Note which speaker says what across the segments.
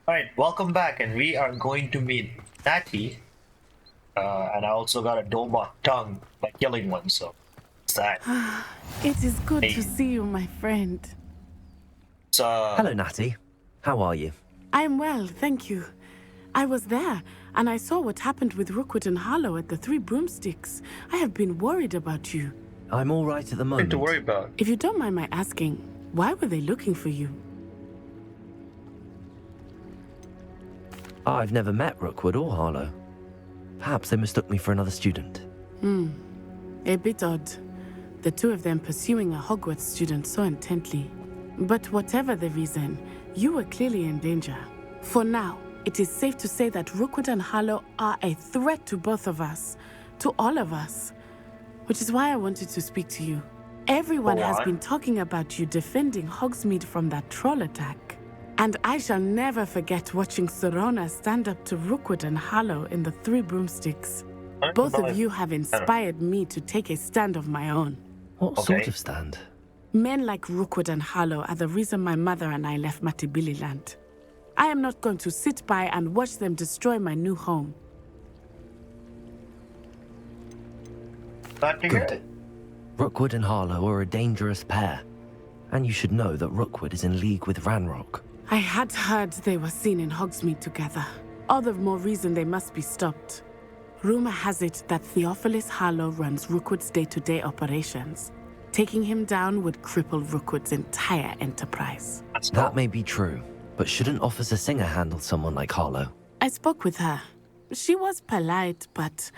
Speaker 1: Alright, welcome back, and we are going to meet Natty. And I also got a Dobot tongue by killing one, so what's that?
Speaker 2: It is good
Speaker 1: Hey.
Speaker 2: to see you, my friend.
Speaker 3: Hello, Natty. How are you?
Speaker 2: I am well, thank you. I was there, and I saw what happened with Rookwood and Harlow at the Three Broomsticks. I have been worried about you.
Speaker 3: I'm all right at the moment.
Speaker 1: Nothing to worry about.
Speaker 2: If you don't mind my asking, why were they looking for you?
Speaker 3: I've never met Rookwood or Harlow. Perhaps they mistook me for another student.
Speaker 2: A bit odd. The two of them pursuing a Hogwarts student so intently. But whatever the reason, you were clearly in danger. For now, it is safe to say that Rookwood and Harlow are a threat to both of us, to all of us. Which is why I wanted to speak to you. Everyone has been talking about you defending Hogsmeade from that troll attack. And I shall never forget watching Sorona stand up to Rookwood and Harlow in the Three Broomsticks. Both of you have inspired me to take a stand of my own.
Speaker 3: What sort of stand?
Speaker 2: Men like Rookwood and Harlow are the reason my mother and I left Matabeleland. I am not going to sit by and watch them destroy my new home.
Speaker 3: Good. Rookwood and Harlow are a dangerous pair. And you should know that Rookwood is in league with Ranrock.
Speaker 2: I had heard they were seen in Hogsmeade together. All the more reason they must be stopped. Rumor has it that Theophilus Harlow runs Rookwood's day-to-day operations. Taking him down would cripple Rookwood's entire enterprise.
Speaker 3: That may be true, but shouldn't Officer Singer handle someone like Harlow?
Speaker 2: I spoke with her. She was polite, but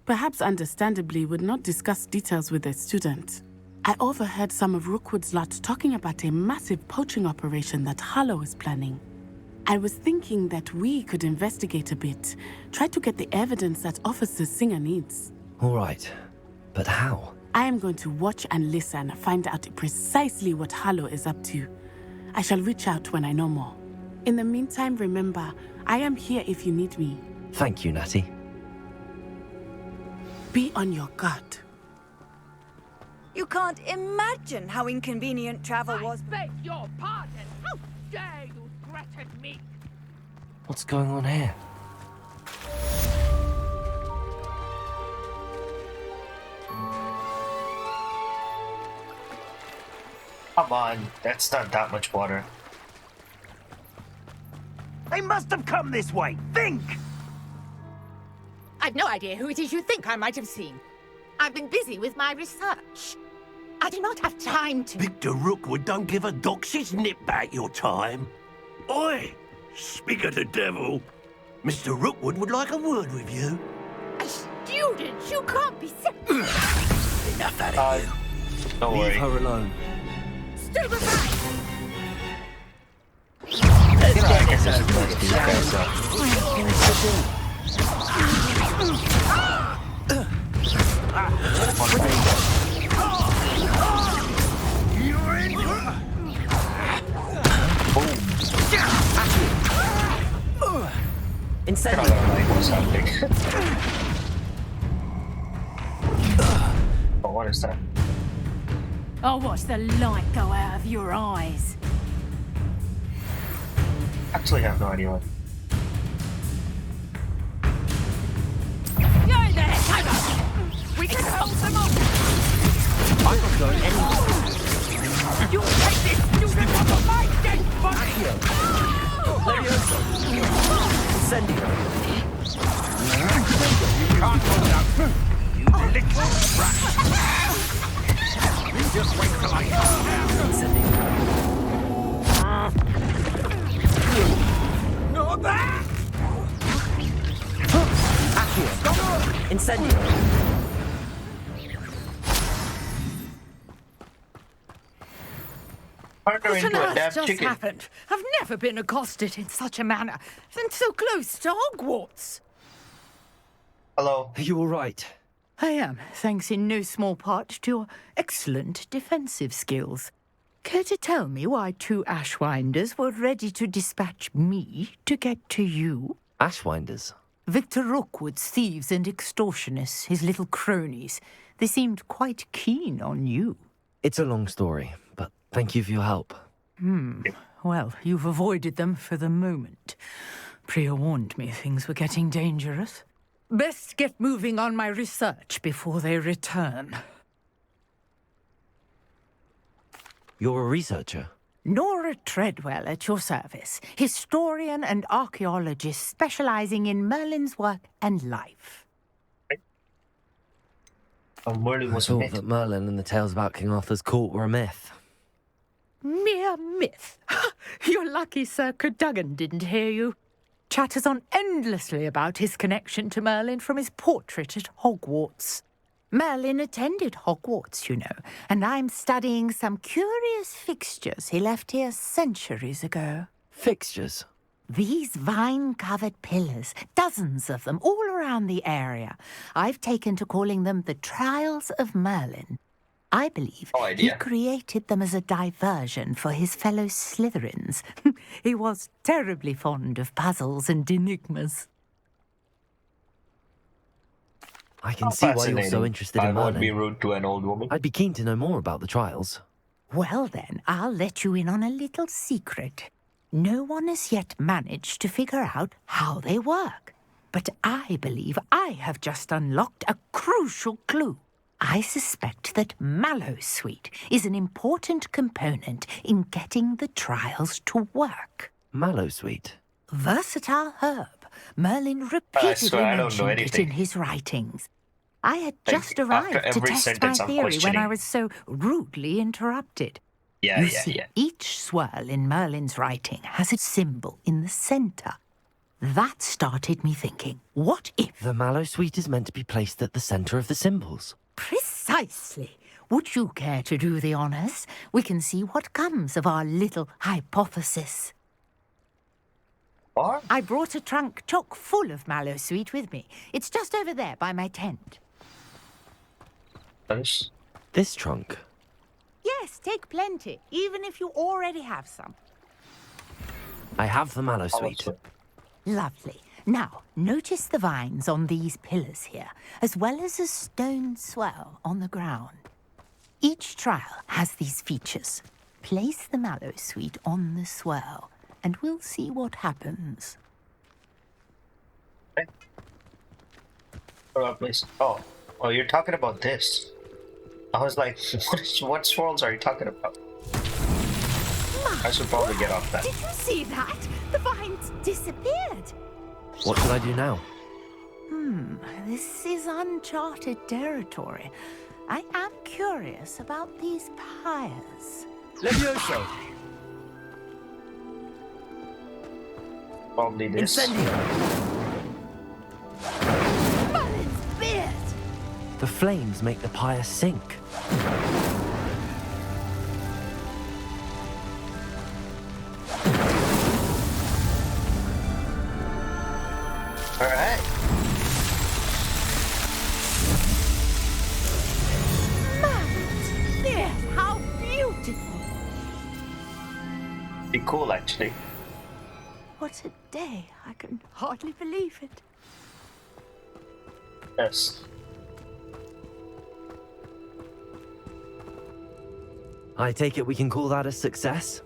Speaker 2: perhaps understandably would not discuss details with a student. I overheard some of Rookwood's lot talking about a massive poaching operation that Harlow is planning. I was thinking that we could investigate a bit, try to get the evidence that Officer Singer needs.
Speaker 3: All right, but how?
Speaker 2: I am going to watch and listen, find out precisely what Harlow is up to. I shall reach out when I know more. In the meantime, remember, I am here if you need me.
Speaker 3: Thank you, Natty.
Speaker 2: Be on your guard.
Speaker 4: You can't imagine how inconvenient travel was.
Speaker 5: I beg your pardon. How dare you threaten me?
Speaker 3: What's going on here?
Speaker 1: Come on, that's not that much water.
Speaker 6: They must have come this way. Think!
Speaker 5: I've no idea who it is you think I might have seen. I've been busy with my research. I do not have time to...
Speaker 6: Victor Rookwood don't give a doxy's nip back your time. Oi! Speak of the devil. Mr. Rookwood would like a word with you.
Speaker 5: A student? You can't be...
Speaker 6: Enough out of you.
Speaker 1: Don't
Speaker 3: Leave
Speaker 1: worry.
Speaker 3: her alone.
Speaker 5: Stupefy!
Speaker 3: Incendiary.
Speaker 1: Oh, what is that?
Speaker 5: I'll watch the light go out of your eyes.
Speaker 1: Actually, I have no idea what.
Speaker 5: You're there, Tiger! We can hold them off!
Speaker 3: I'm not going anywhere.
Speaker 5: You take this student off of my dead body!
Speaker 3: Levioso. Incendiary.
Speaker 6: You can't hold up. You little brat. You just wait till I come down.
Speaker 3: Incendiary.
Speaker 6: Not that!
Speaker 3: Accio. Incendiary.
Speaker 1: Turn her
Speaker 5: What on
Speaker 1: into a
Speaker 5: earth
Speaker 1: damn
Speaker 5: just
Speaker 1: chicken.
Speaker 5: happened? I've never been accosted in such a manner, and so close to Hogwarts.
Speaker 1: Hello.
Speaker 3: Are you all right?
Speaker 5: I am, thanks in no small part to your excellent defensive skills. Care to tell me why two Ashwinders were ready to dispatch me to get to you?
Speaker 3: Ashwinders.
Speaker 5: Victor Rookwood's thieves and extortionists, his little cronies. They seemed quite keen on you.
Speaker 3: It's a long story, but thank you for your help.
Speaker 5: Well, you've avoided them for the moment. Priya warned me things were getting dangerous. Best get moving on my research before they return.
Speaker 3: You're a researcher?
Speaker 5: Nora Treadwell at your service, historian and archaeologist specializing in Merlin's work and life.
Speaker 1: Oh, Merlin
Speaker 3: I
Speaker 1: was a
Speaker 3: thought
Speaker 1: myth.
Speaker 3: that Merlin and the tales about King Arthur's court were a myth.
Speaker 5: Mere myth. You're lucky Sir Cadogan didn't hear you. Chatters on endlessly about his connection to Merlin from his portrait at Hogwarts. Merlin attended Hogwarts, you know, and I'm studying some curious fixtures he left here centuries ago.
Speaker 3: Fixtures?
Speaker 5: These vine-covered pillars, dozens of them, all around the area. I've taken to calling them the Trials of Merlin. I believe
Speaker 1: No
Speaker 5: he
Speaker 1: idea.
Speaker 5: created them as a diversion for his fellow Slytherins. He was terribly fond of puzzles and enigmas.
Speaker 3: I can
Speaker 1: How
Speaker 3: see why you're so
Speaker 1: fascinating.
Speaker 3: interested
Speaker 1: I
Speaker 3: in
Speaker 1: won't be
Speaker 3: Merlin.
Speaker 1: rude to an old woman.
Speaker 3: I'd be keen to know more about the trials.
Speaker 5: Well then, I'll let you in on a little secret. No one has yet managed to figure out how they work. But I believe I have just unlocked a crucial clue. I suspect that Mallowsweet is an important component in getting the trials to work.
Speaker 3: Mallowsweet?
Speaker 5: Versatile herb. Merlin
Speaker 1: I
Speaker 5: repeatedly
Speaker 1: swear I don't know
Speaker 5: mentioned it
Speaker 1: anything.
Speaker 5: in his writings. I had
Speaker 1: Like,
Speaker 5: just
Speaker 1: after
Speaker 5: arrived to
Speaker 1: every
Speaker 5: test my
Speaker 1: sentence I'm
Speaker 5: theory when I
Speaker 1: questioning.
Speaker 5: was so rudely interrupted.
Speaker 1: Yeah,
Speaker 5: You
Speaker 1: yeah,
Speaker 5: see,
Speaker 1: yeah.
Speaker 5: each swirl in Merlin's writing has a symbol in the centre. That started me thinking, what if...
Speaker 3: The Mallowsweet is meant to be placed at the centre of the symbols.
Speaker 5: Precisely. Would you care to do the honours? We can see what comes of our little hypothesis.
Speaker 1: Or?
Speaker 5: I brought a trunk chock full of Mallowsweet with me. It's just over there by my tent.
Speaker 3: This trunk?
Speaker 5: Yes, take plenty, even if you already have some.
Speaker 3: I have the Mallowsweet.
Speaker 1: Also.
Speaker 5: Lovely. Now, notice the vines on these pillars here, as well as a stone swell on the ground. Each trial has these features. Place the Mallowsweet on the swell, and we'll see what happens.
Speaker 1: Okay. Please. Oh, you're talking about this. I was like, what swirls are you talking about? I should probably get off that.
Speaker 4: Did you see that? The vines disappeared.
Speaker 3: What should I do now?
Speaker 5: This is uncharted territory. I am curious about these pyres.
Speaker 3: Levioso!
Speaker 1: Probably this.
Speaker 4: Merlin's beard.
Speaker 3: The flames make the pyre sink.
Speaker 1: Alright.
Speaker 4: Merlin's beard. How beautiful.
Speaker 1: Be cool, actually.
Speaker 5: What a day. I can hardly believe it.
Speaker 1: Yes.
Speaker 3: I take it we can call that a success?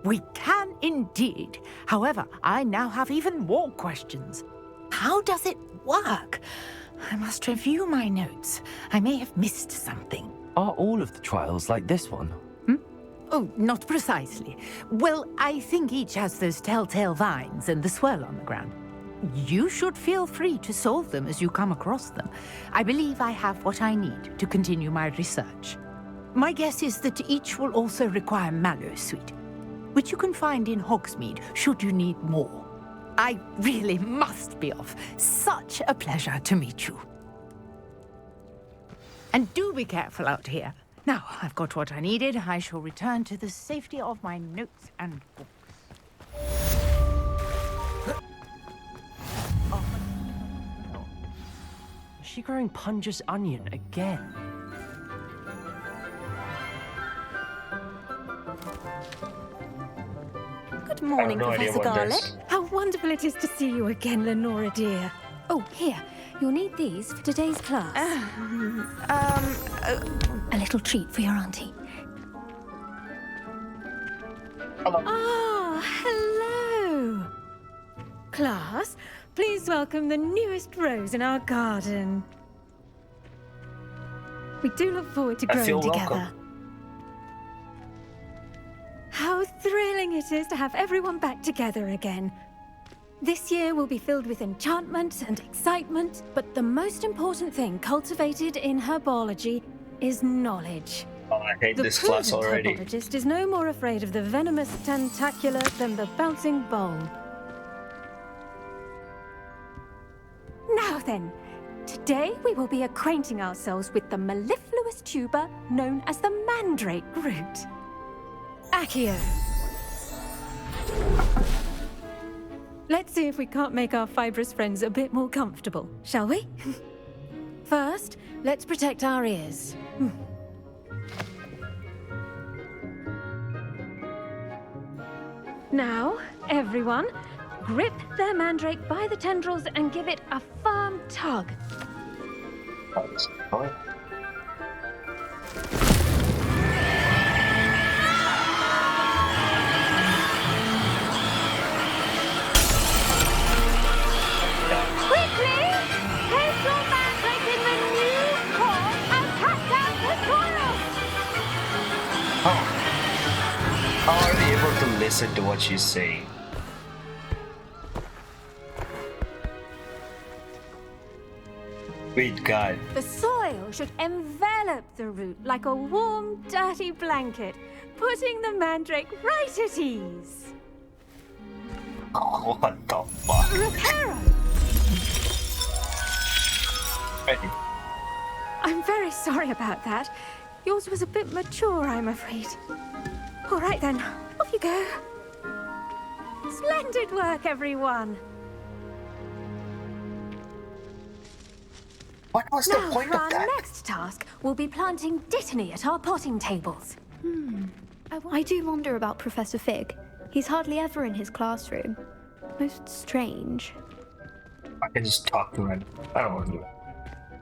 Speaker 5: We can indeed. However, I now have even more questions. How does it work? I must review my notes. I may have missed something.
Speaker 3: Are all of the trials like this one?
Speaker 5: Oh, not precisely. Well, I think each has those telltale vines and the swirl on the ground. You should feel free to solve them as you come across them. I believe I have what I need to continue my research. My guess is that each will also require Mallowsweet, which you can find in Hogsmeade should you need more. I really must be off. Such a pleasure to meet you. And do be careful out here. Now, I've got what I needed. I shall return to the safety of my notes and books.
Speaker 7: Is she growing Punja's onion again?
Speaker 8: Good morning,
Speaker 1: no idea
Speaker 8: Professor
Speaker 1: what
Speaker 8: Garlic.
Speaker 1: this-
Speaker 8: How wonderful it is to see you again, Lenora dear. Oh, here. You'll need these for today's class. A little treat for your auntie.
Speaker 1: Hello.
Speaker 8: Ah, Class, please welcome the newest rose in our garden. We do look forward to
Speaker 1: I feel
Speaker 8: growing together.
Speaker 1: welcome.
Speaker 8: How thrilling it is to have everyone back together again. This year will be filled with enchantment and excitement, but the most important thing cultivated in herbology is knowledge.
Speaker 1: Oh, I hate
Speaker 8: The
Speaker 1: this class
Speaker 8: prudent
Speaker 1: already.
Speaker 8: herbologist is no more afraid of the venomous tentacula than the bouncing bowl. Now then, today we will be acquainting ourselves with the mellifluous tuber known as the mandrake root. Accio. Let's see if we can't make our fibrous friends a bit more comfortable, shall we? First, let's protect our ears. Now, everyone, grip their mandrake by the tendrils and give it a firm tug.
Speaker 1: That's fine.
Speaker 8: Quickly! Place your mandrake in the new core and cut down the soil!
Speaker 1: How are they able to listen to what she's saying? Sweet God.
Speaker 8: The soil should envelop the root like a warm, dirty blanket, putting the mandrake right at ease.
Speaker 1: Oh, what the fuck?
Speaker 8: Reparo!
Speaker 1: Ready.
Speaker 8: I'm very sorry about that. Yours was a bit mature, I'm afraid. All right then, off you go. Splendid work, everyone.
Speaker 1: What was the
Speaker 8: Now,
Speaker 1: point
Speaker 8: for
Speaker 1: of
Speaker 8: our
Speaker 1: that?
Speaker 8: next task, we'll be planting Dittany at our potting tables.
Speaker 9: I do wonder about Professor Fig. He's hardly ever in his classroom. Most strange.
Speaker 1: I can just talk to him. I don't want to do it.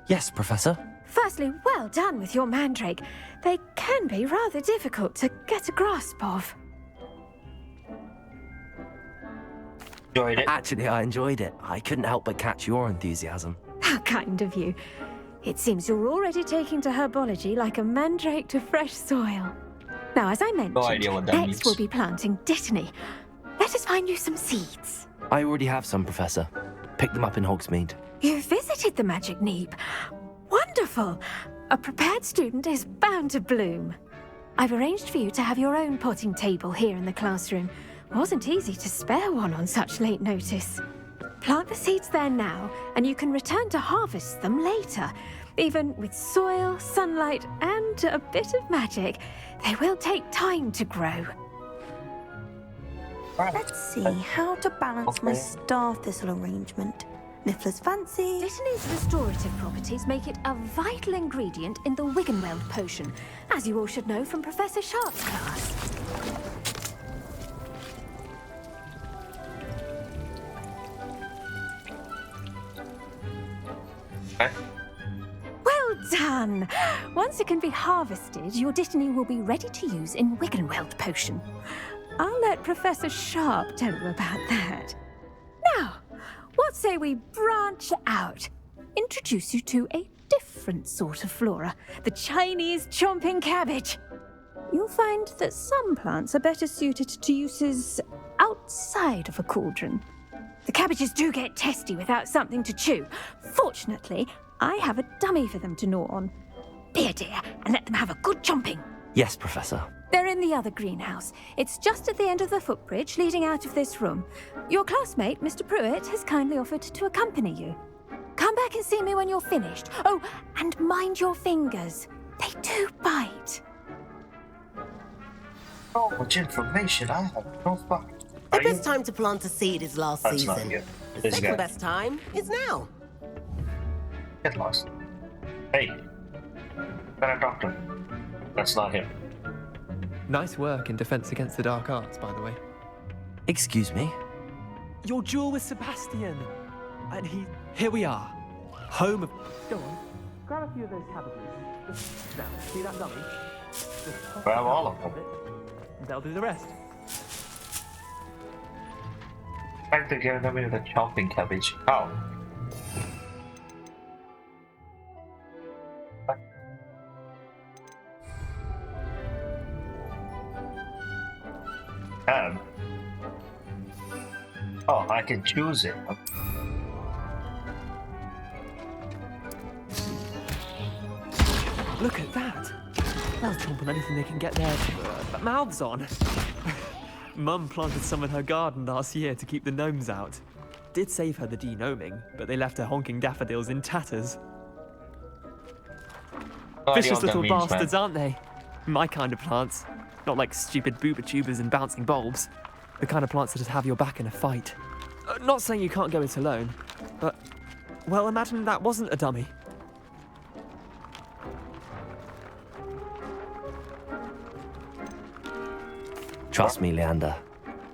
Speaker 3: Yes, Professor.
Speaker 8: Firstly, well done with your mandrake. They can be rather difficult to get a grasp of.
Speaker 1: Enjoyed it.
Speaker 3: Actually, I enjoyed it. I couldn't help but catch your enthusiasm.
Speaker 8: How kind of you. It seems you're already taking to herbology like a mandrake to fresh soil. Now, as I mentioned,
Speaker 1: idea what that
Speaker 8: next
Speaker 1: means.
Speaker 8: we'll be planting Dittany. Let us find you some seeds.
Speaker 3: I already have some, Professor. Picked them up in Hogsmeade.
Speaker 8: You visited the Magic Neep. Wonderful. A prepared student is bound to bloom. I've arranged for you to have your own potting table here in the classroom. Wasn't easy to spare one on such late notice. Plant the seeds there now, and you can return to harvest them later. Even with soil, sunlight, and a bit of magic, they will take time to grow.
Speaker 10: Let's see how to balance my star thistle arrangement. Niffler's fancy.
Speaker 8: Dittany's restorative properties make it a vital ingredient in the Wiggenweld potion, as you all should know from Professor Sharp's class. Well done! Once it can be harvested, your Dittany will be ready to use in Wiggenweld potion. I'll let Professor Sharp tell you about that. Now, what say we branch out? Introduce you to a different sort of flora, the Chinese chomping cabbage. You'll find that some plants are better suited to uses outside of a cauldron. The cabbages do get testy without something to chew. Fortunately, I have a dummy for them to gnaw on. Be a dear and let them have a good chomping.
Speaker 3: Yes, Professor.
Speaker 8: They're in the other greenhouse. It's just at the end of the footbridge leading out of this room. Your classmate, Mr. Pruitt, has kindly offered to accompany you. Come back and see me when you're finished. Oh, and mind your fingers. They do bite.
Speaker 1: So much information. I have no fuck.
Speaker 11: The best time to plant a seed is last
Speaker 1: That's not
Speaker 11: season.
Speaker 1: good.
Speaker 11: The
Speaker 1: This
Speaker 11: second
Speaker 1: guy.
Speaker 11: best time is now.
Speaker 1: Get lost. Hey. Can I talk to him? That's not him.
Speaker 12: Nice work in Defense Against the Dark Arts, by the way.
Speaker 3: Excuse me?
Speaker 7: Your duel with Sebastian. And here we are. Home of... Go on. Grab a few of those cabbages. Just now, see that dummy? Just pop
Speaker 1: Grab
Speaker 7: it
Speaker 1: all
Speaker 7: out
Speaker 1: of them.
Speaker 7: it, and they'll do the rest.
Speaker 1: Trying to get them into the chopping cabbage. How? Oh, I can choose it.
Speaker 12: Look at that! They'll chomp on anything they can get their mouths on. Mum planted some in her garden last year to keep the gnomes out. Did save her the de-gnoming, but they left her honking daffodils in tatters. Vicious little bastards, aren't they? My kind of plants. Not like stupid booba tubers and bouncing bulbs. The kind of plants that just have your back in a fight. Not saying you can't go it alone, but... well, imagine that wasn't a dummy.
Speaker 3: Trust me, Leander.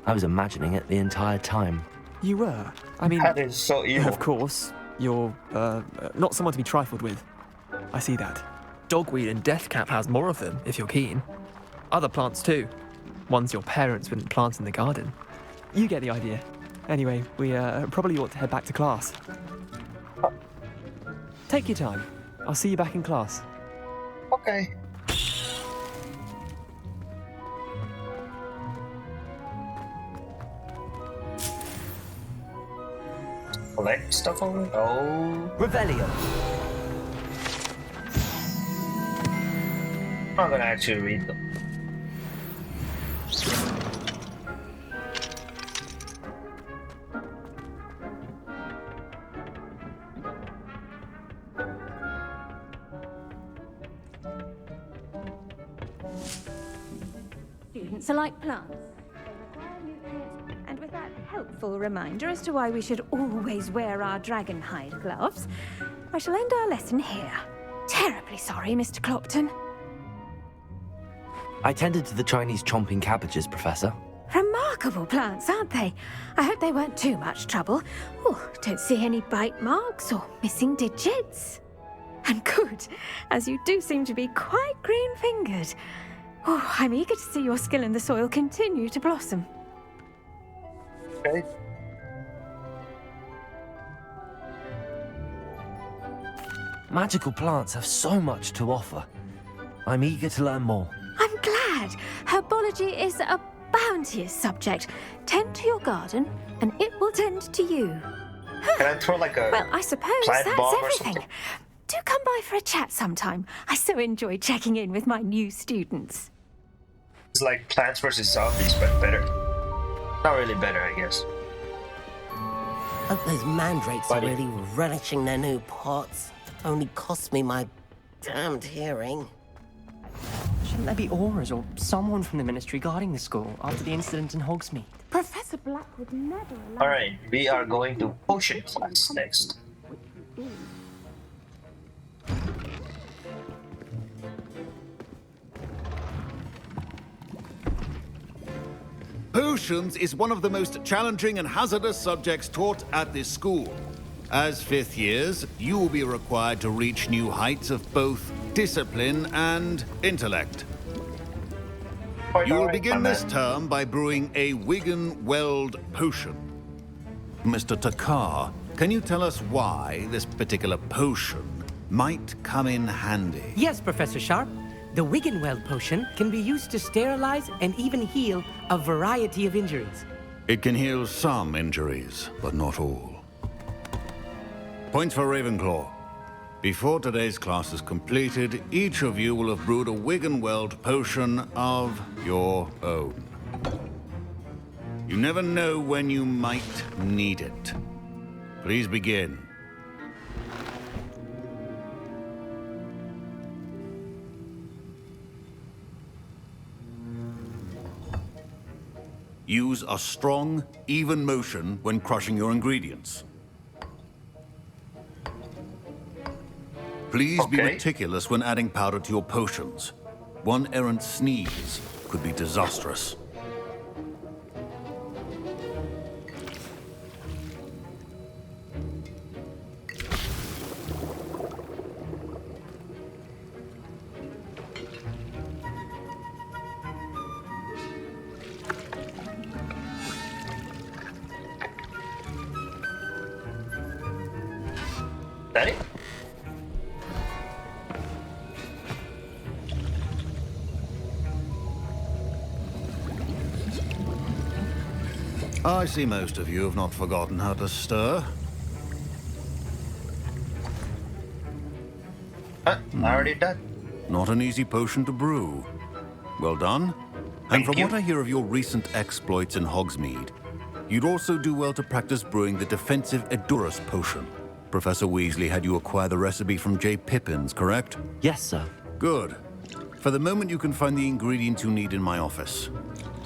Speaker 3: I was imagining it the entire time.
Speaker 12: You were? I mean...
Speaker 1: That is so evil.
Speaker 12: Of course. You're, not someone to be trifled with. I see that. Dogweed and deathcap has more of them, if you're keen. Other plants too. Ones your parents wouldn't plant in the garden. You get the idea. Anyway, we probably ought to head back to class. Take your time. I'll see you back in class.
Speaker 1: Okay. Collect stuff on it? Oh.
Speaker 3: Revelio.
Speaker 1: I'm not gonna actually read them.
Speaker 8: Students are like plants. And with that helpful reminder as to why we should always wear our dragon hide gloves, I shall end our lesson here. Terribly sorry, Mr. Clopton.
Speaker 3: I tended to the Chinese chomping cabbages, Professor.
Speaker 8: Remarkable plants, aren't they? I hope they weren't too much trouble. Oh, don't see any bite marks or missing digits. And good, as you do seem to be quite green-fingered. Oh, I'm eager to see your skill in the soil continue to blossom.
Speaker 1: Okay.
Speaker 3: Magical plants have so much to offer. I'm eager to learn more.
Speaker 8: I'm glad. Herbology is a bounteous subject. Tend to your garden, and it will tend to you.
Speaker 1: Can I throw like a
Speaker 8: Well, I suppose
Speaker 1: plant
Speaker 8: that's
Speaker 1: bomb or
Speaker 8: everything.
Speaker 1: something?
Speaker 8: Do come by for a chat sometime. I so enjoy checking in with my new students.
Speaker 1: It's like Plants vs. Zombies, but better. Not really better, I guess.
Speaker 11: Hope those mandrakes
Speaker 1: Buddy.
Speaker 11: are really relishing their new pots. Only cost me my damned hearing.
Speaker 13: Shouldn't there be auras or someone from the ministry guarding the school after the incident in Hogsmeade?
Speaker 2: Professor Black would never allow...
Speaker 1: Alright, we are going to potion class next.
Speaker 14: Potions is one of the most challenging and hazardous subjects taught at this school. As fifth years, you will be required to reach new heights of both discipline and intellect. You will begin this term by brewing a Wigan-Weld potion. Mr. Takar, can you tell us why this particular potion might come in handy?
Speaker 15: Yes, Professor Sharp. The Wigan-Weld potion can be used to sterilize and even heal a variety of injuries.
Speaker 14: It can heal some injuries, but not all. Points for Ravenclaw. Before today's class is completed, each of you will have brewed a Wigan-Weld potion of your own. You never know when you might need it. Please begin. Use a strong, even motion when crushing your ingredients. Please be meticulous when adding powder to your potions. One errant sneeze could be disastrous.
Speaker 1: that it?
Speaker 14: I see most of you have not forgotten how to stir.
Speaker 1: I already done.
Speaker 14: Not an easy potion to brew. Well done. And from what I hear of your recent exploits in Hogsmeade, you'd also do well to practice brewing the defensive Edurus potion. Professor Weasley had you acquire the recipe from J. Pippin's, correct?
Speaker 3: Yes, sir.
Speaker 14: Good. For the moment, you can find the ingredients you need in my office.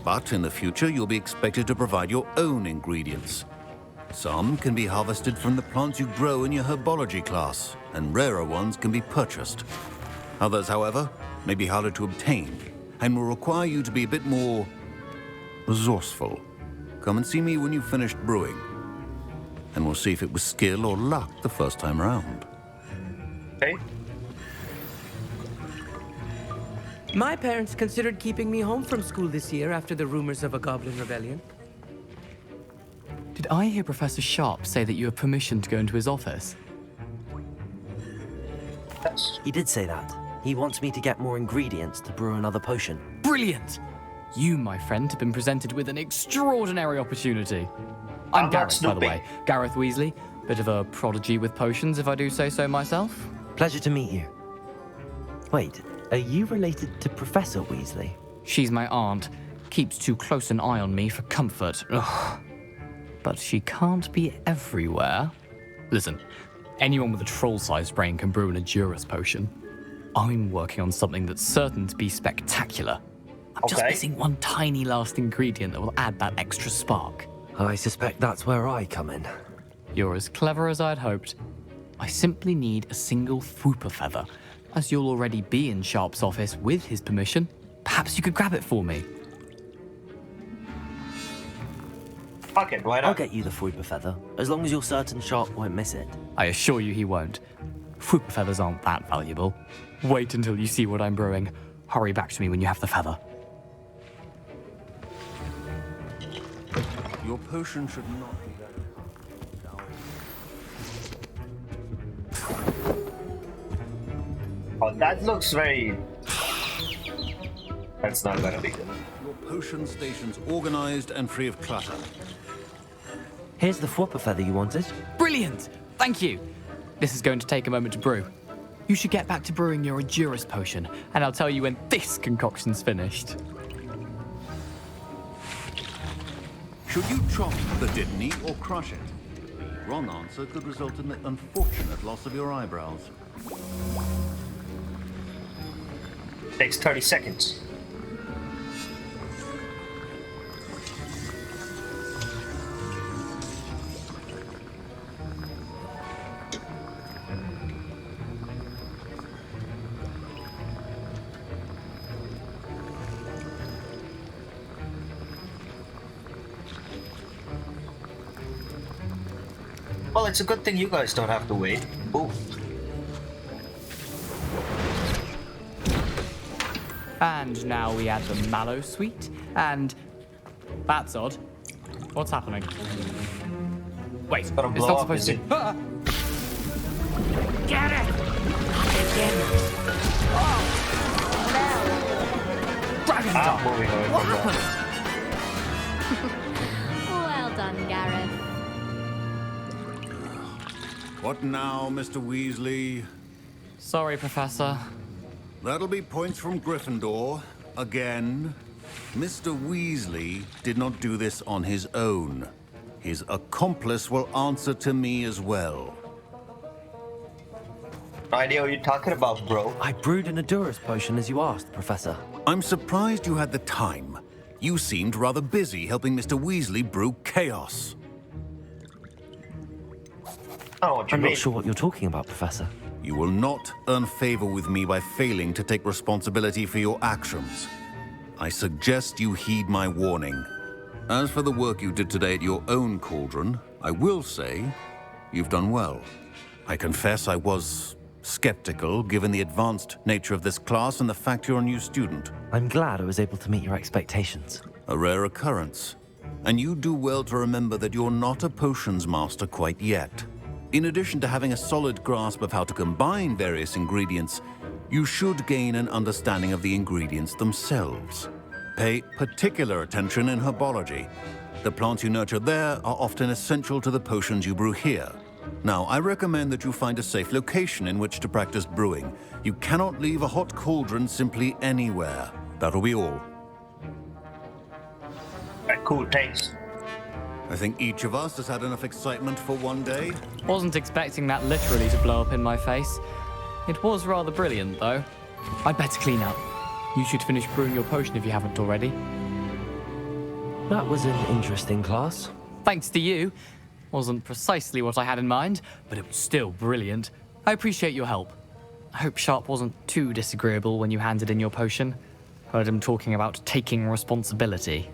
Speaker 14: But in the future, you'll be expected to provide your own ingredients. Some can be harvested from the plants you grow in your herbology class, and rarer ones can be purchased. Others, however, may be harder to obtain, and will require you to be a bit more resourceful. Come and see me when you've finished brewing, and we'll see if it was skill or luck the first time around.
Speaker 1: Okay.
Speaker 15: My parents considered keeping me home from school this year after the rumors of a goblin rebellion.
Speaker 16: Did I hear Professor Sharp say that you have permission to go into his office?
Speaker 3: He did say that. He wants me to get more ingredients to brew another potion.
Speaker 16: Brilliant! You, my friend, have been presented with an extraordinary opportunity. I'm Gareth, by the way. Gareth Weasley. Bit of a prodigy with potions, if I do say so myself.
Speaker 3: Pleasure to meet you. Wait, are you related to Professor Weasley?
Speaker 16: She's my aunt. Keeps too close an eye on me for comfort. Ugh. But she can't be everywhere. Listen, anyone with a troll-sized brain can brew an Edurus potion. I'm working on something that's certain to be spectacular. I'm just missing one tiny last ingredient that will add that extra spark.
Speaker 3: I suspect that's where I come in.
Speaker 16: You're as clever as I'd hoped. I simply need a single Fwooper feather. As you'll already be in Sharp's office with his permission, perhaps you could grab it for me.
Speaker 1: Fuck it, why not?
Speaker 3: I'll get you the Fwooper feather, as long as you're certain Sharp won't miss it.
Speaker 16: I assure you he won't. Fwooper feathers aren't that valuable. Wait until you see what I'm brewing. Hurry back to me when you have the feather.
Speaker 14: Your potion should not be that.
Speaker 1: Oh, that looks very... That's not gonna be good.
Speaker 14: Your potion station's organized and free of clutter.
Speaker 3: Here's the Fwooper feather you wanted.
Speaker 16: Brilliant! Thank you. This is going to take a moment to brew. You should get back to brewing your Edurus potion, and I'll tell you when this concoction's finished.
Speaker 14: Should you chop the Dittany or crush it? The wrong answer could result in the unfortunate loss of your eyebrows.
Speaker 1: Takes 30 seconds. Well, it's a good thing you guys don't have to wait. Ooh.
Speaker 16: And now we add the mallow sweet, and... That's odd. What's happening? Wait, it's not supposed to... Ah!
Speaker 4: Get it!
Speaker 16: Dragon Dog!
Speaker 1: What
Speaker 16: happened?
Speaker 9: Well done, Gareth.
Speaker 14: What now, Mr. Weasley?
Speaker 16: Sorry, Professor.
Speaker 14: That'll be points from Gryffindor. Again. Mr. Weasley did not do this on his own. His accomplice will answer to me as well.
Speaker 1: No idea what you're talking about, bro.
Speaker 3: I brewed an Edurus potion as you asked, Professor.
Speaker 14: I'm surprised you had the time. You seemed rather busy helping Mr. Weasley brew chaos.
Speaker 3: I'm not sure what you're talking about, Professor.
Speaker 14: You will not earn favor with me by failing to take responsibility for your actions. I suggest you heed my warning. As for the work you did today at your own cauldron, I will say you've done well. I confess I was skeptical given the advanced nature of this class and the fact you're a new student.
Speaker 3: I'm glad I was able to meet your expectations.
Speaker 14: A rare occurrence. And you do well to remember that you're not a potions master quite yet. In addition to having a solid grasp of how to combine various ingredients, you should gain an understanding of the ingredients themselves. Pay particular attention in herbology. The plants you nurture there are often essential to the potions you brew here. Now, I recommend that you find a safe location in which to practice brewing. You cannot leave a hot cauldron simply anywhere. That'll be all.
Speaker 1: Cool, thanks.
Speaker 14: I think each of us has had enough excitement for one day.
Speaker 16: Wasn't expecting that literally to blow up in my face. It was rather brilliant, though. I'd better clean up. You should finish brewing your potion if you haven't already.
Speaker 3: That was an interesting class.
Speaker 16: Thanks to you. Wasn't precisely what I had in mind, but it was still brilliant. I appreciate your help. I hope Sharp wasn't too disagreeable when you handed in your potion. Heard him talking about taking responsibility.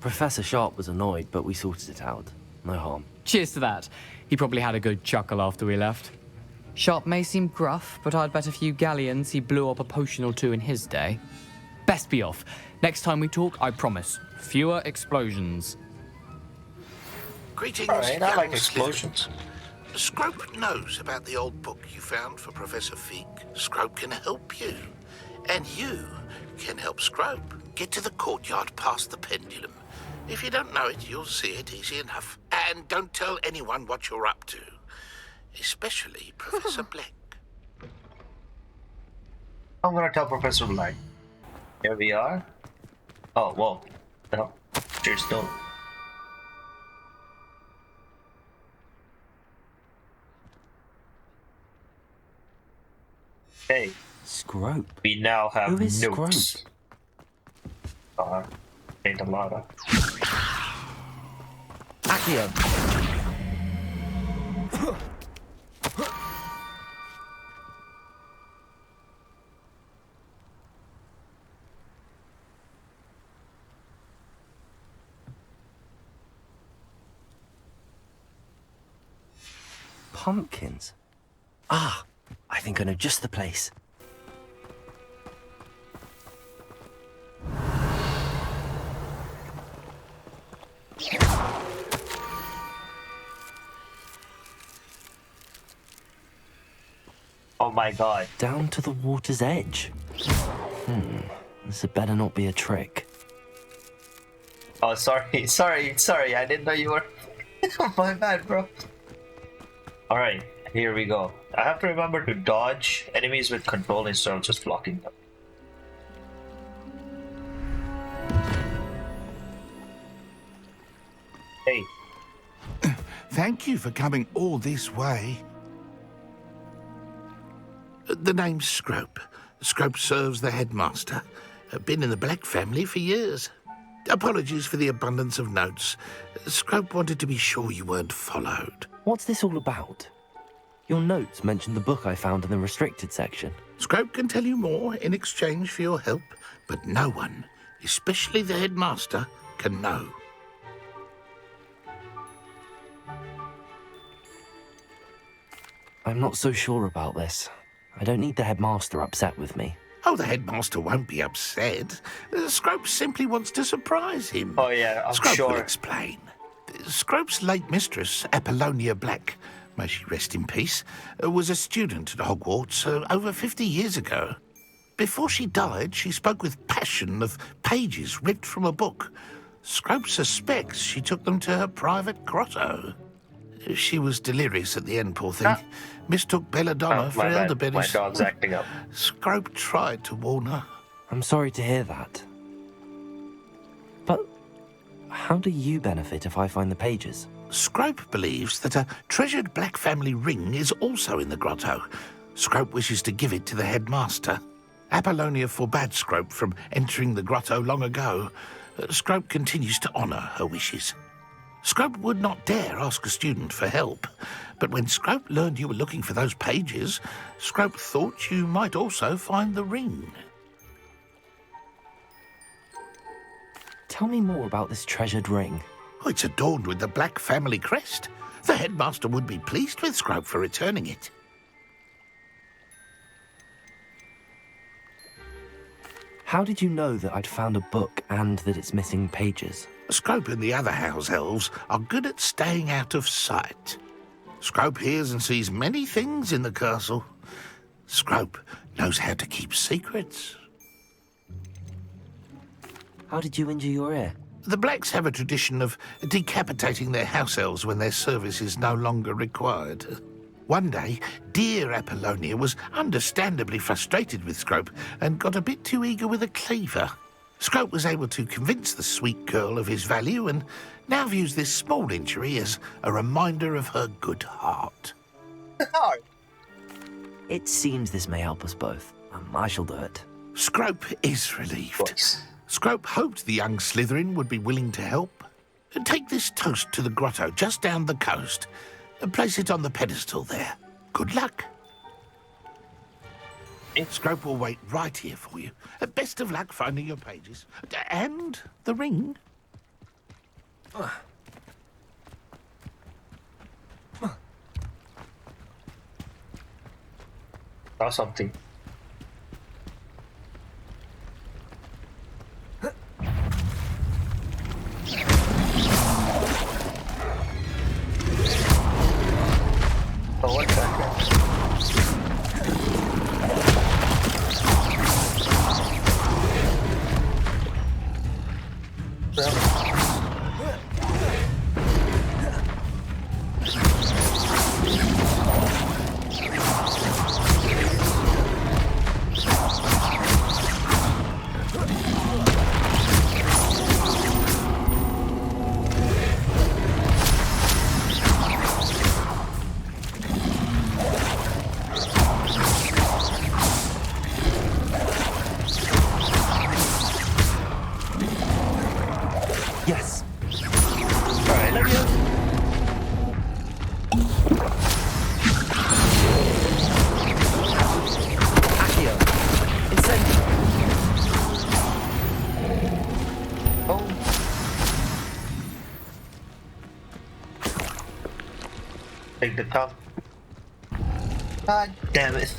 Speaker 3: Professor Sharp was annoyed, but we sorted it out. No harm.
Speaker 16: Cheers to that. He probably had a good chuckle after we left. Sharp may seem gruff, but I'd bet a few galleons he blew up a potion or two in his day. Best be off. Next time we talk, I promise, fewer explosions.
Speaker 17: Greetings,
Speaker 1: Alright, I
Speaker 17: young
Speaker 1: like explosions.
Speaker 17: Scrope knows about the old book you found for Professor Fig. Scrope can help you. And you can help Scrope. Get to the courtyard past the pendulum. If you don't know it, you'll see it easy enough. And don't tell anyone what you're up to. Especially Professor Black.
Speaker 1: I'm gonna tell Professor Black. Here we are. Oh, whoa. No. Cheers, don't. Hey.
Speaker 3: Scrope.
Speaker 1: We now have
Speaker 3: Who is
Speaker 1: nukes. Ain't a lot of.
Speaker 3: Accio. Pumpkins. Ah, I think I know just the place.
Speaker 1: Oh my god.
Speaker 3: Down to the water's edge. This had better not be a trick.
Speaker 1: Oh, sorry. I didn't know you were. My bad, bro. Alright, here we go. I have to remember to dodge enemies with control instead of just blocking them. Hey.
Speaker 17: Thank you for coming all this way. The name's Scrope. Scrope serves the headmaster. Been in the Black family for years. Apologies for the abundance of notes. Scrope wanted to be sure you weren't followed.
Speaker 3: What's this all about? Your notes mentioned the book I found in the restricted section.
Speaker 17: Scrope can tell you more in exchange for your help, but no one, especially the headmaster, can know.
Speaker 3: I'm not so sure about this. I don't need the headmaster upset with me.
Speaker 17: Oh, the headmaster won't be upset. Scrope simply wants to surprise him.
Speaker 1: Oh yeah, I'm
Speaker 17: Scrope
Speaker 1: sure.
Speaker 17: will explain. Scrope's late mistress, Apollonia Black, may she rest in peace, was a student at Hogwarts over 50 years ago. Before she died, she spoke with passion of pages ripped from a book. Scrope suspects she took them to her private grotto. She was delirious at the end, poor thing. Mistook belladonna for elderberries.
Speaker 1: My dog's acting up.
Speaker 17: Scrope tried to warn her.
Speaker 3: I'm sorry to hear that. But how do you benefit if I find the pages?
Speaker 17: Scrope believes that a treasured Black family ring is also in the grotto. Scrope wishes to give it to the headmaster. Apollonia forbade Scrope from entering the grotto long ago. Scrope continues to honour her wishes. Scrope would not dare ask a student for help, but when Scrope learned you were looking for those pages, Scrope thought you might also find the ring.
Speaker 3: Tell me more about this treasured ring.
Speaker 17: Oh, it's adorned with the Black family crest. The headmaster would be pleased with Scrope for returning it.
Speaker 3: How did you know that I'd found a book and that it's missing pages?
Speaker 17: Scrope and the other house elves are good at staying out of sight. Scrope hears and sees many things in the castle. Scrope knows how to keep secrets.
Speaker 3: How did you injure your ear?
Speaker 17: The Blacks have a tradition of decapitating their house elves when their service is no longer required. One day, dear Apollonia was understandably frustrated with Scrope and got a bit too eager with a cleaver. Scrope was able to convince the sweet girl of his value and now views this small injury as a reminder of her good heart.
Speaker 3: It seems this may help us both. I shall do it.
Speaker 17: Scrope is relieved. Scrope hoped the young Slytherin would be willing to help. Take this toast to the grotto just down the coast and place it on the pedestal there. Good luck. Scrope will wait right here for you. Best of luck finding your pages. And the ring.
Speaker 1: Or something. Oh, what's that?
Speaker 3: Yes.
Speaker 1: All right, let me know.
Speaker 3: Accio. Incendio.
Speaker 1: Oh. Take the top. God damn it.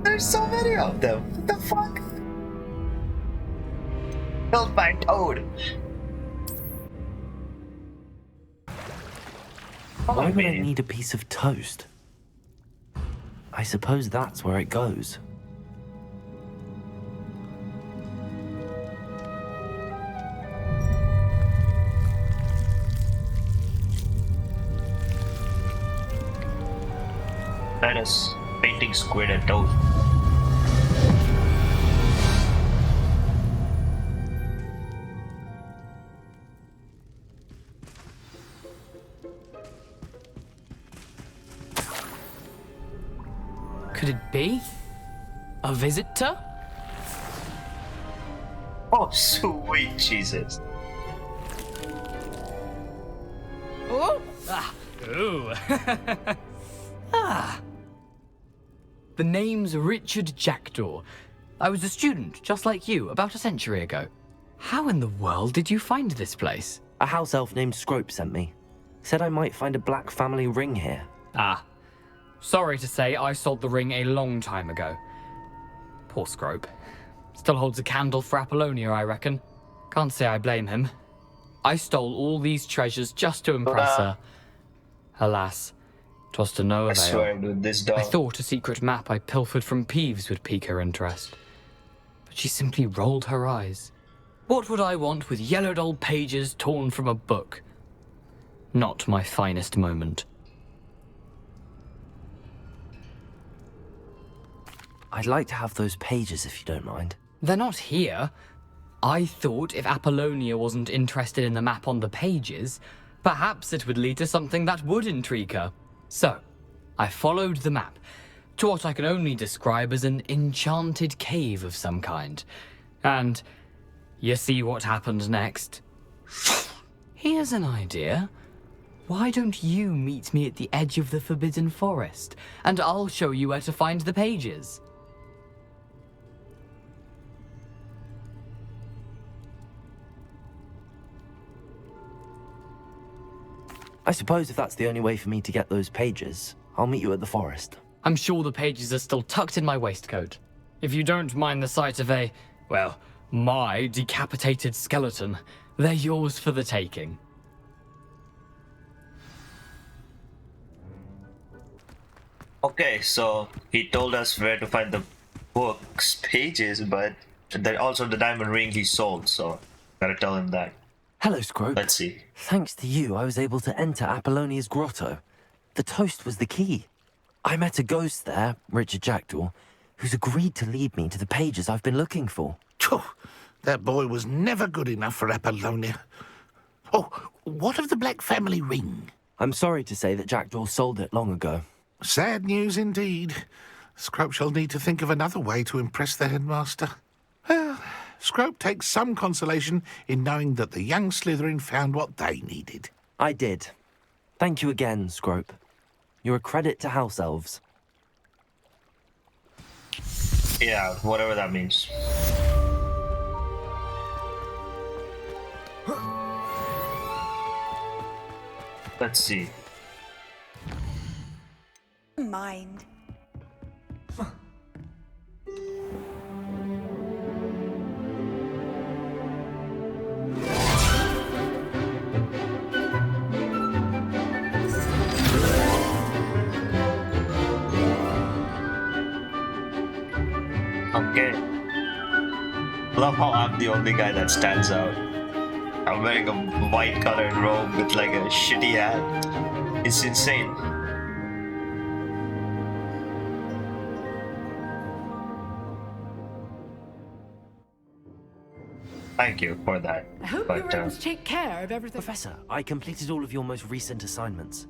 Speaker 1: There's so many of them. What the fuck? Killed by Toad.
Speaker 3: Why would I need a piece of toast? I suppose that's where it goes.
Speaker 1: That is painting squid and Toad.
Speaker 16: Could it be? A visitor?
Speaker 1: Oh, sweet Jesus.
Speaker 16: Oh! Ah! Ooh! Ah! The name's Richard Jackdaw. I was a student, just like you, about a century ago. How in the world did you find this place?
Speaker 3: A house elf named Scrope sent me. Said I might find a black family ring here.
Speaker 16: Ah. Sorry to say, I sold the ring a long time ago. Poor Scrope. Still holds a candle for Apollonia, I reckon. Can't say I blame him. I stole all these treasures just to impress her. Alas, 'twas to no avail.
Speaker 1: I swear, dude, this dog.
Speaker 16: I thought a secret map I pilfered from Peeves would pique her interest. But she simply rolled her eyes. What would I want with yellowed old pages torn from a book? Not my finest moment.
Speaker 3: I'd like to have those pages if you don't mind.
Speaker 16: They're not here. I thought if Apollonia wasn't interested in the map on the pages, perhaps it would lead to something that would intrigue her. So, I followed the map to what I can only describe as an enchanted cave of some kind. And you see what happened next? Here's an idea. Why don't you meet me at the edge of the Forbidden Forest, and I'll show you where to find the pages.
Speaker 3: I suppose if that's the only way for me to get those pages, I'll meet you at the forest.
Speaker 16: I'm sure the pages are still tucked in my waistcoat. If you don't mind the sight of well, my decapitated skeleton, They're yours for the taking.
Speaker 1: Okay, so he told us where to find the book's pages, but then also the diamond ring he sold, so gotta tell him that.
Speaker 3: Hello, Scrope.
Speaker 1: Let's see.
Speaker 3: Thanks to you, I was able to enter Apollonia's grotto. The toast was the key. I met a ghost there, Richard Jackdaw, who's agreed to lead me to the pages I've been looking for.
Speaker 17: That boy was never good enough for Apollonia. Oh, what of the Black family ring?
Speaker 3: I'm sorry to say that Jackdaw sold it long ago.
Speaker 17: Sad news indeed. Scrope shall need to think of another way to impress the headmaster. Well, Scrope takes some consolation in knowing that the young Slytherin found what they needed.
Speaker 3: I did. Thank you again, Scrope. You're a credit to House Elves.
Speaker 1: Yeah, whatever that means. Let's see.
Speaker 10: Mind.
Speaker 1: Okay. Love how I'm the only guy that stands out. I'm wearing a white colored robe with like a shitty hat. It's insane. Thank you for that.
Speaker 18: I hope you were able to take care of everything.
Speaker 3: Professor, I completed all of your most recent assignments.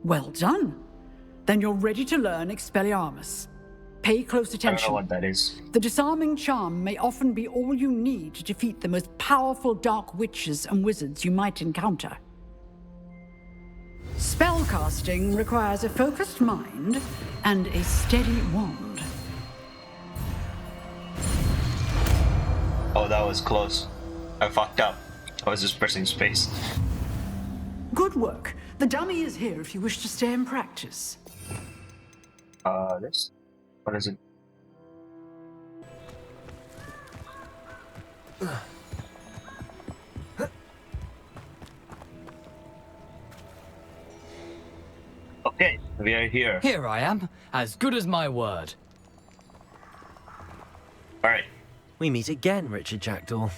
Speaker 18: Well done. Then you're ready to learn Expelliarmus. Pay close attention.
Speaker 1: I don't know what that is.
Speaker 18: The disarming charm may often be all you need to defeat the most powerful dark witches and wizards you might encounter. Spellcasting requires a focused mind and a steady wand.
Speaker 1: Oh, that was close. I fucked up. I was just pressing space.
Speaker 18: Good work. The dummy is here if you wish to stay and practice.
Speaker 1: This? What is it? Okay, we are here.
Speaker 16: Here I am, as good as my word.
Speaker 1: Alright.
Speaker 3: We meet again, Richard Jackdaw.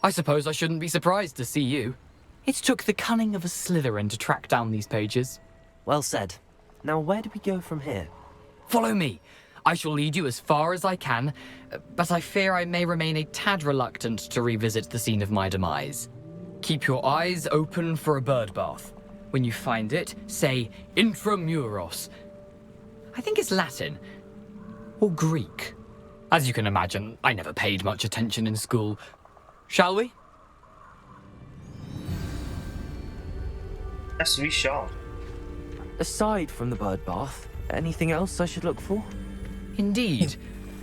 Speaker 16: I suppose I shouldn't be surprised to see you. It took the cunning of a Slytherin to track down these pages.
Speaker 3: Well said. Now where do we go from here?
Speaker 16: Follow me. I shall lead you as far as I can, but I fear I may remain a tad reluctant to revisit the scene of my demise. Keep your eyes open for a bird bath. When you find it, say Intramuros. I think it's Latin. Or Greek. As you can imagine, I never paid much attention in school. Shall we?
Speaker 1: Yes, we shall.
Speaker 3: Aside from the bird bath, anything else I should look for?
Speaker 16: Indeed.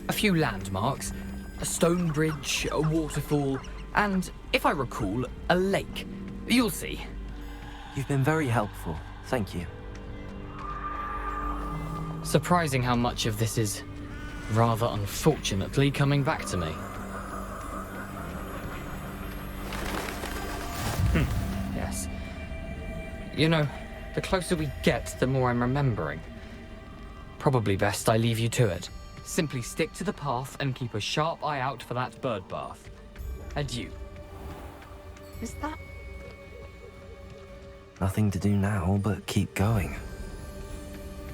Speaker 16: A few landmarks, a stone bridge, a waterfall, and, if I recall, a lake. You'll see.
Speaker 3: You've been very helpful. Thank you.
Speaker 16: Surprising how much of this is, rather unfortunately, coming back to me. Yes. You know, the closer we get, the more I'm remembering. Probably best I leave you to it. Simply stick to the path and keep a sharp eye out for that bird bath. Adieu.
Speaker 8: Is that...
Speaker 3: Nothing to do now but keep going.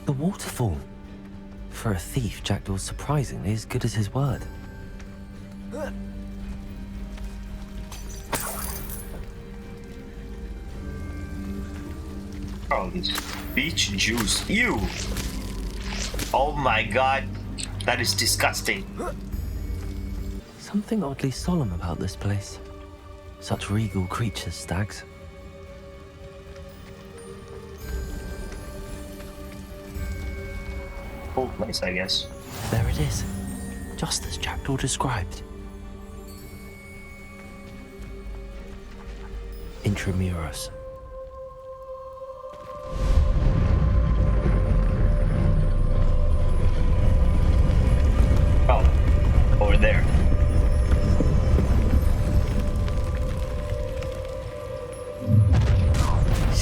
Speaker 3: The waterfall. For a thief, Jackdaw's surprisingly as good as his word.
Speaker 1: Oh, this beach juice. Ew! Oh my god. That is disgusting.
Speaker 3: Something oddly solemn about this place. Such regal creatures, stags.
Speaker 1: Cool place, I guess.
Speaker 3: There it is. Just as Jackdaw described. Intramuros.
Speaker 1: Oh, over there.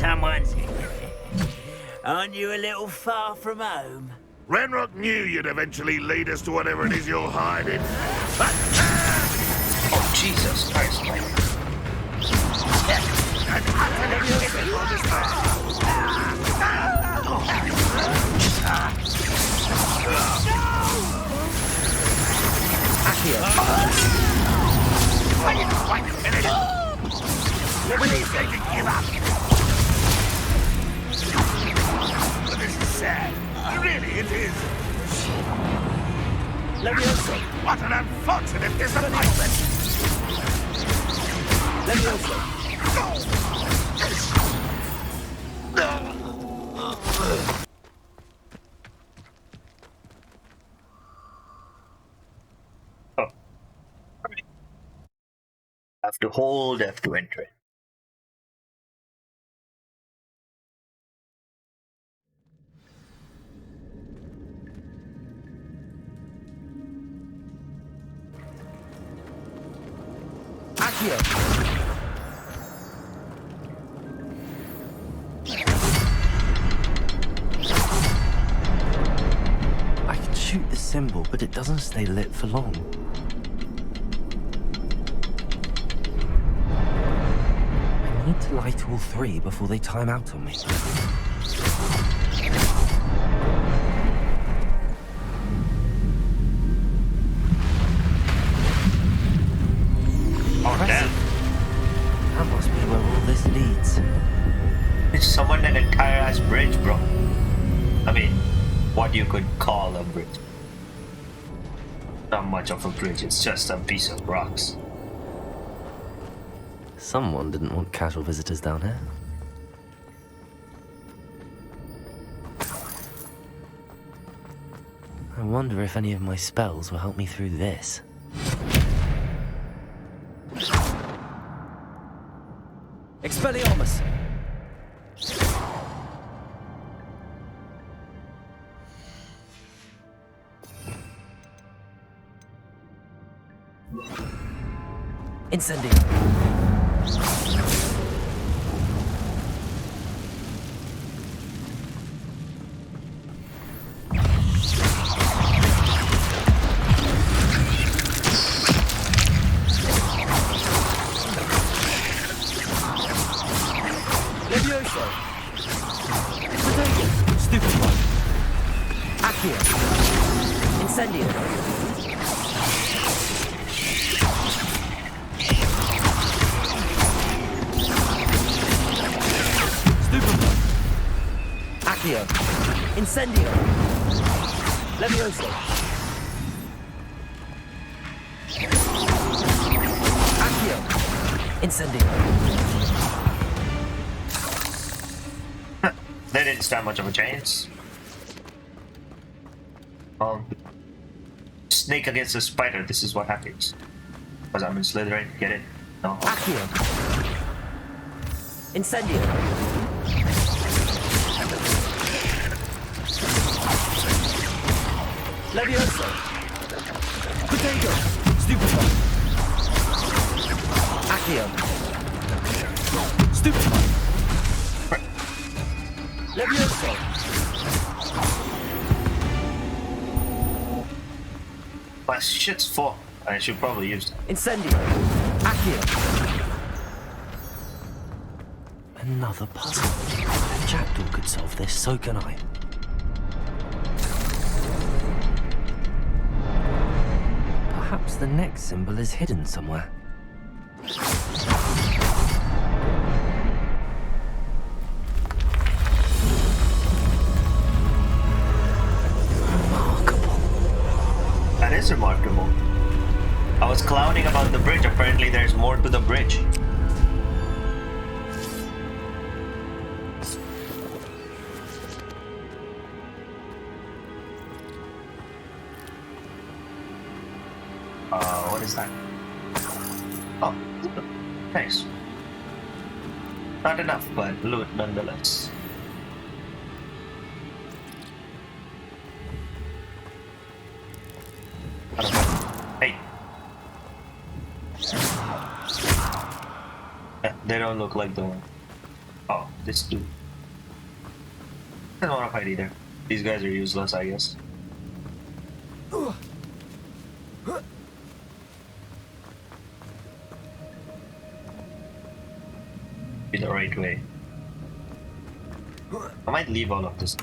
Speaker 19: Someone's... Aren't you a little far from home?
Speaker 17: Renrock knew you'd eventually lead us to whatever it is you're hiding.
Speaker 1: Oh, Jesus Christ.
Speaker 17: Please say to give up. But this is sad. Really, it is.
Speaker 19: Levioso.
Speaker 17: What an unfortunate disappointment.
Speaker 19: Levioso.
Speaker 1: Oh. Have to hold F to enter it.
Speaker 19: Accio.
Speaker 3: I can shoot the symbol, but it doesn't stay lit for long. I need to light all three before they time out on me.
Speaker 1: Oh, damn.
Speaker 3: That must be where all this leads.
Speaker 1: It's someone an entire ass bridge, bro. I mean, what you could call a bridge. Not much of a bridge, it's just a piece of rocks.
Speaker 3: Someone didn't want casual visitors down here. I wonder if any of my spells will help me through this.
Speaker 7: Expelliarmus!
Speaker 3: Incendio!
Speaker 7: Levioso! Stupid one! Accio! Incendio! Accio! Incendio! Levioso! Accio! Incendio!
Speaker 1: They didn't stand much of a chance. Snake against a spider, this is what happens. Because I'm in Slytherin, get it? No.
Speaker 7: Accio! Incendio! Levioso! Potato! Stupid one! Accio! Stupid one! Levioso!
Speaker 1: My shit's full. I should probably use that.
Speaker 7: Incendio! Accio!
Speaker 3: Another puzzle. If Jackdaw could solve this, so can I. Perhaps the next symbol is hidden somewhere.
Speaker 1: That is remarkable. I was clowning about the bridge, apparently there's more to the bridge. What is that? Oh, nice. Not enough, but loot nonetheless. Hey. They don't look like the one. Oh, this dude. I don't want to fight either. These guys are useless, I guess. Be the right way. I might leave all of this.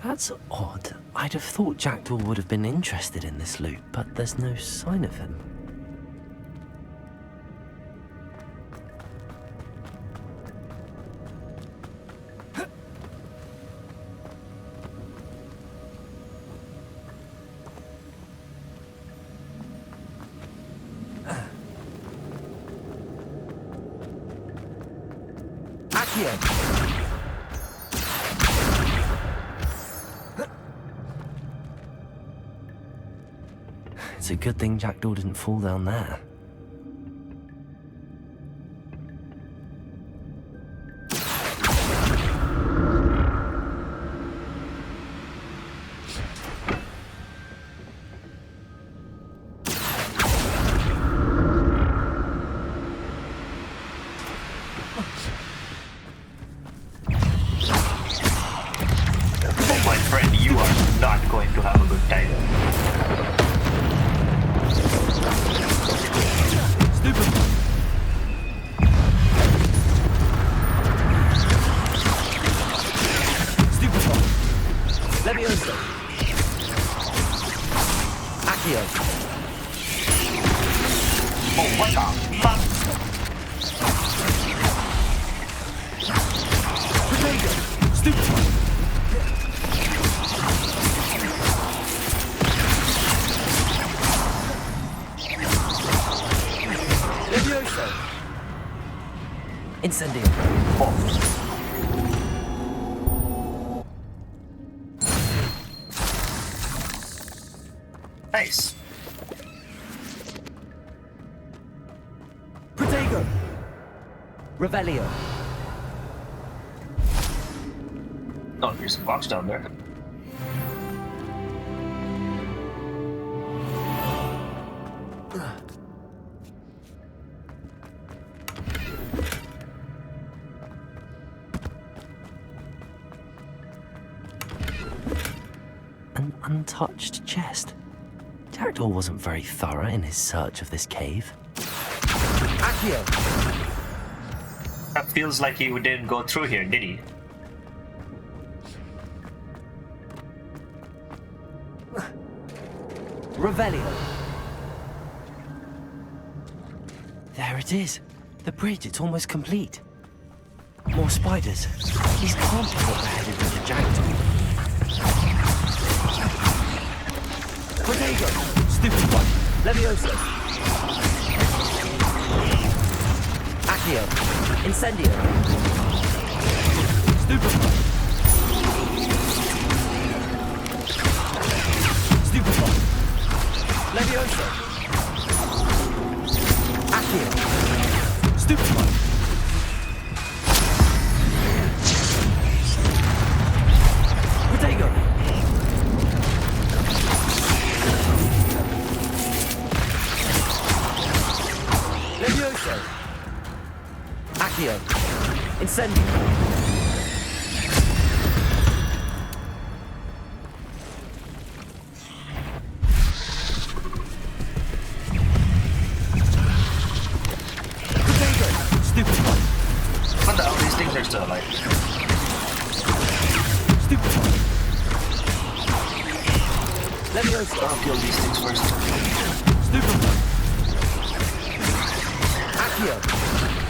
Speaker 3: That's odd. I'd have thought Jackdaw would have been interested in this loot, but there's no sign of him. It's a good thing Jackdaw didn't fall down there.
Speaker 1: My friend, you are not going to have a good time.
Speaker 3: Levioso. Accio.
Speaker 1: Oh, what the fuck?
Speaker 3: Potato. Stupid. Levioso. Incendio. Oh.
Speaker 1: Nice.
Speaker 3: Protego. Revelio.
Speaker 1: Oh, there's a box down there.
Speaker 3: An untouched chest. Jackdaw wasn't very thorough in his search of this cave. Accio.
Speaker 1: That feels like he didn't go through here, did he?
Speaker 3: Revelio. There it is. The bridge, it's almost complete. More spiders. These can't be what they're headed into Jackdaw. Protego. Stupid one. Levioso. Accio. Incendio. Stupid one. Stupid one. Levioso. Accio. Stupid one. Protego. Levioso. Accio. Incendio.
Speaker 1: What the hell? These things are still alive.
Speaker 3: Stupid one. Levioso.
Speaker 1: I'll kill these things first.
Speaker 3: Stupid one. Accio.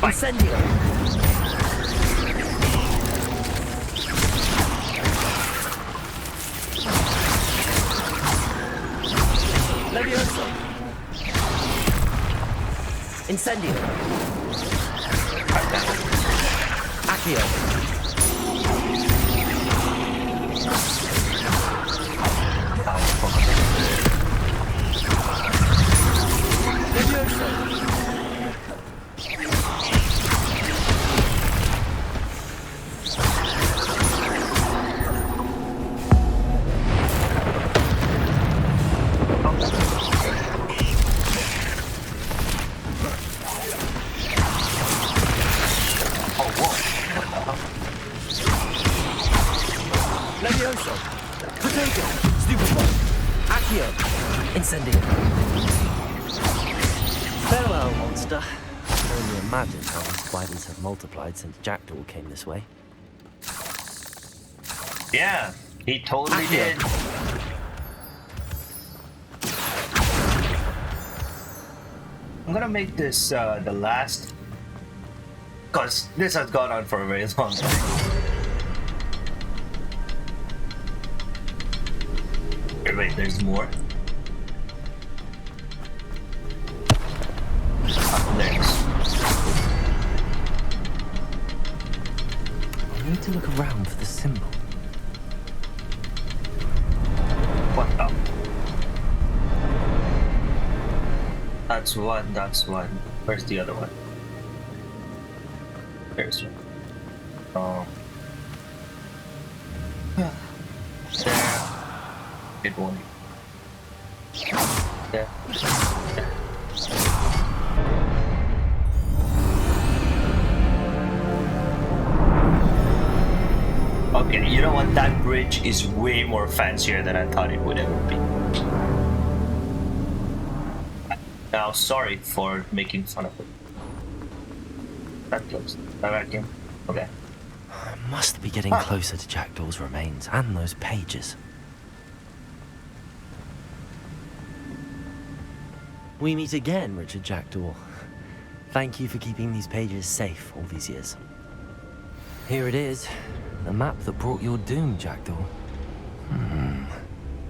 Speaker 3: Incendio. Levioso. Incendio. Accio. Levioso.
Speaker 1: Oh, whoa.
Speaker 3: Incendio. Farewell, monster. I can only imagine how the spiders have multiplied since Jackdaw came this way.
Speaker 1: Yeah, he totally did. I'm gonna make this the last, because this has gone on for a very long time. Wait, there's more? Next.
Speaker 3: I need to look around for the symbol.
Speaker 1: What the? That's one, that's one. Where's the other one? There's one. Oh. There. It won't. There. Okay, you know what? That bridge is way more fancier than I thought it would ever be. Now, sorry for making fun of it. That close. That vacuum. Okay.
Speaker 3: I must be getting closer to Jackdaw's remains and those pages. We meet again, Richard Jackdaw. Thank you for keeping these pages safe all these years. Here it is. The map that brought your doom, Jackdaw.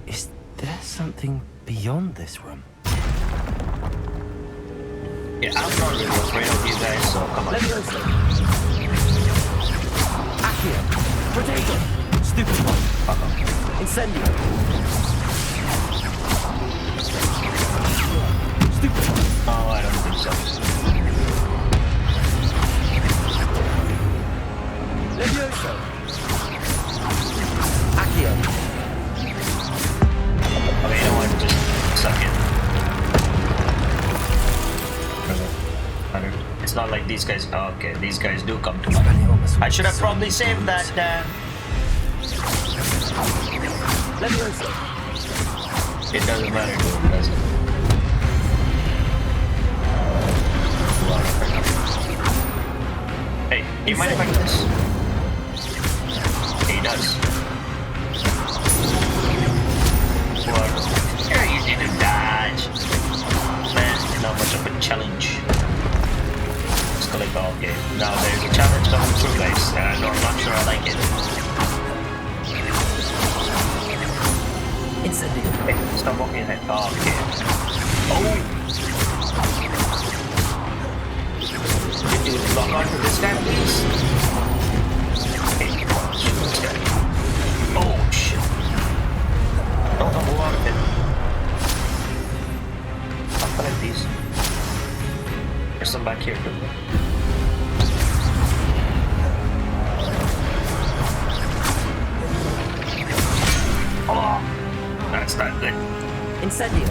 Speaker 3: Is there something beyond this room?
Speaker 1: Yeah, I'm not really afraid of you guys, so come on.
Speaker 3: Leviosa! Accio! Potato! Stupid one! Incendio! Stupid one!
Speaker 1: Oh, I don't think so.
Speaker 3: Leviosa! Accio!
Speaker 1: Okay, you know what? Just suck it. It's not like these guys. Oh, okay, these guys do come to me. I should have probably saved that.
Speaker 3: Leviosa!
Speaker 1: It doesn't matter, does it? Hey, do you mind if I do this? He does. What? You're easy to dodge. Man, not much of a challenge. Let's collect all. Okay, now there's a challenge coming through, guys, and I'm not sure I like it.
Speaker 3: Incendio.
Speaker 1: Hey, stop walking ahead. Oh, okay. Oh! Did you lock onto this guy, please? Hey, come on, shoot this guy. Oh, shit. Don't move out of it. I'll collect these. There's some back here, too. Oh! That's not good.
Speaker 3: Incendio.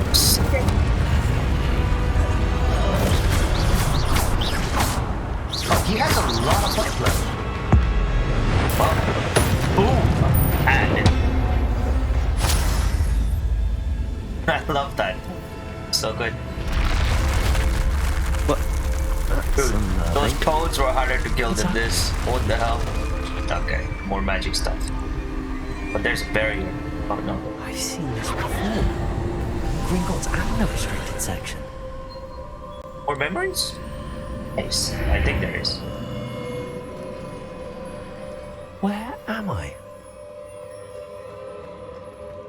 Speaker 1: Oh, he has a lot of life left. Well, boom! And I love that. So good.
Speaker 3: What?
Speaker 1: Dude, those toads were harder to kill than this. What the hell? Okay, more magic stuff. But there's a barrier. Oh no.
Speaker 3: I've seen this before. Gringotts and the restricted section.
Speaker 1: More memories? Nice. I think there is.
Speaker 3: Where am I?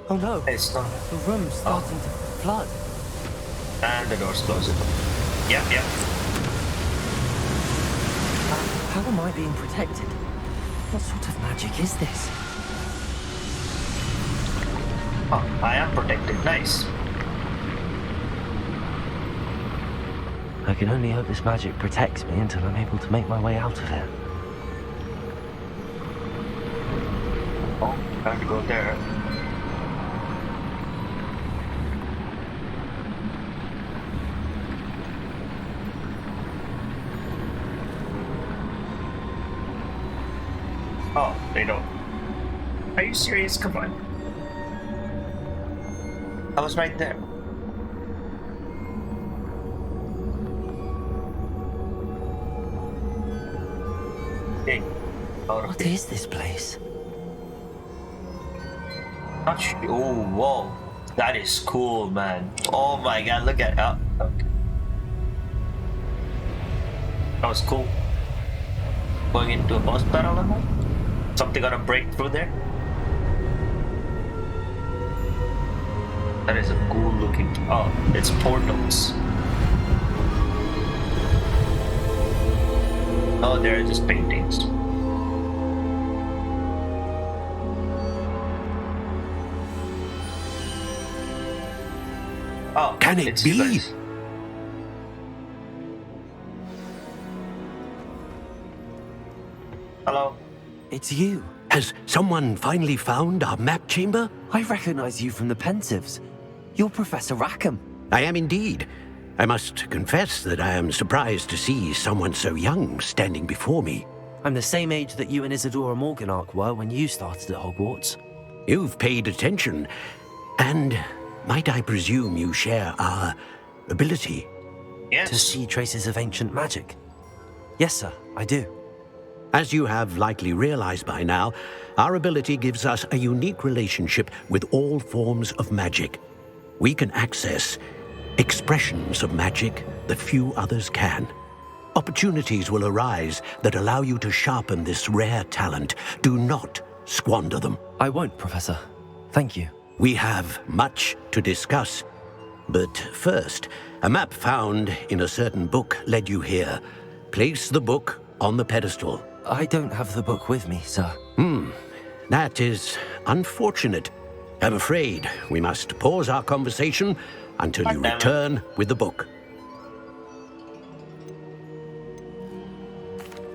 Speaker 3: Oh no.
Speaker 1: It's not.
Speaker 3: The room's starting to flood.
Speaker 1: And the door's closing. Yep, yep.
Speaker 3: How am I being protected? What sort of magic is this?
Speaker 1: Oh, I am protected. Nice.
Speaker 3: I can only hope this magic protects me until I'm able to make my way out of here.
Speaker 1: Oh, time to go there. Oh, they don't. Are you serious? Come on. I was right there. Okay.
Speaker 3: What is this place?
Speaker 1: Oh, whoa. That is cool, man. Oh my god, look at that. Okay. That was cool. Going into a boss battle level? Something gonna break through there? That is a cool looking. Oh, it's portals. Oh, they're just paintings. Oh,
Speaker 6: can it be?
Speaker 1: Hello.
Speaker 3: It's you.
Speaker 6: Has someone finally found our map chamber?
Speaker 3: I recognize you from the Pensieves. You're Professor Rackham.
Speaker 6: I am indeed. I must confess that I am surprised to see someone so young standing before me.
Speaker 3: I'm the same age that you and Isadora Morganach were when you started at Hogwarts.
Speaker 6: You've paid attention, and might I presume you share our ability?
Speaker 1: Yes.
Speaker 3: To see traces of ancient magic. Yes, sir, I do.
Speaker 6: As you have likely realized by now, our ability gives us a unique relationship with all forms of magic. We can access expressions of magic that few others can. Opportunities will arise that allow you to sharpen this rare talent. Do not squander them.
Speaker 3: I won't, Professor. Thank you.
Speaker 6: We have much to discuss. But first, a map found in a certain book led you here. Place the book on the pedestal.
Speaker 3: I don't have the book with me, sir.
Speaker 6: That is unfortunate. I'm afraid we must pause our conversation until you return with the book.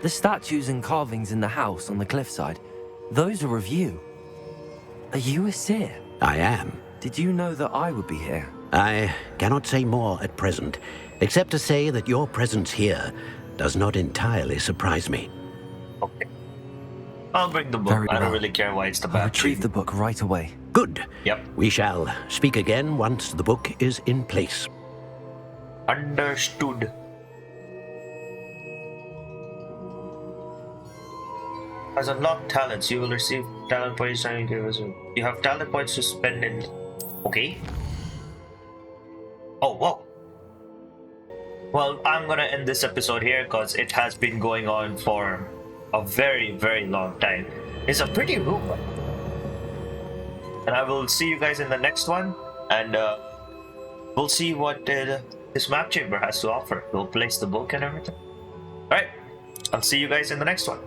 Speaker 3: The statues and carvings in the house on the cliffside, those are of you. Are you a seer?
Speaker 6: I am.
Speaker 3: Did you know that I would be here?
Speaker 6: I cannot say more at present, except to say that your presence here does not entirely surprise me.
Speaker 1: Okay. I'll bring the book.
Speaker 3: Very
Speaker 1: I don't
Speaker 3: well.
Speaker 1: really care why it's the
Speaker 3: I'll
Speaker 1: back.
Speaker 3: retrieve the book right away.
Speaker 6: Good.
Speaker 1: Yep.
Speaker 6: We shall speak again once the book is in place.
Speaker 1: Understood. As unlocked talents, you will receive talent points and you have talent points to spend in. Okay. Oh, whoa. Well, I'm gonna end this episode here because it has been going on for a very, very long time. It's a pretty room. And I will see you guys in the next one. And we'll see what this map chamber has to offer. We'll place the book and everything. Alright. I'll see you guys in the next one.